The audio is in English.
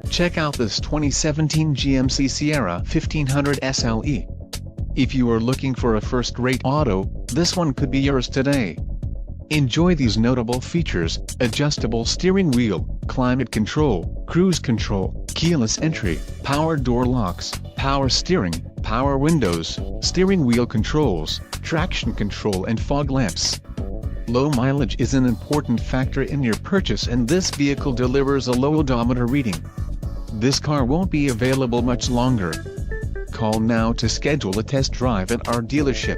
Check out this 2017 GMC Sierra 1500 SLE. If you are looking for a first-rate auto, this one could be yours today. Enjoy these notable features: adjustable steering wheel, climate control, cruise control, keyless entry, power door locks, power steering, power windows, steering wheel controls, traction control and fog lamps. Low mileage is an important factor in your purchase, and this vehicle delivers a low odometer reading. This car won't be available much longer. Call now to schedule a test drive at our dealership.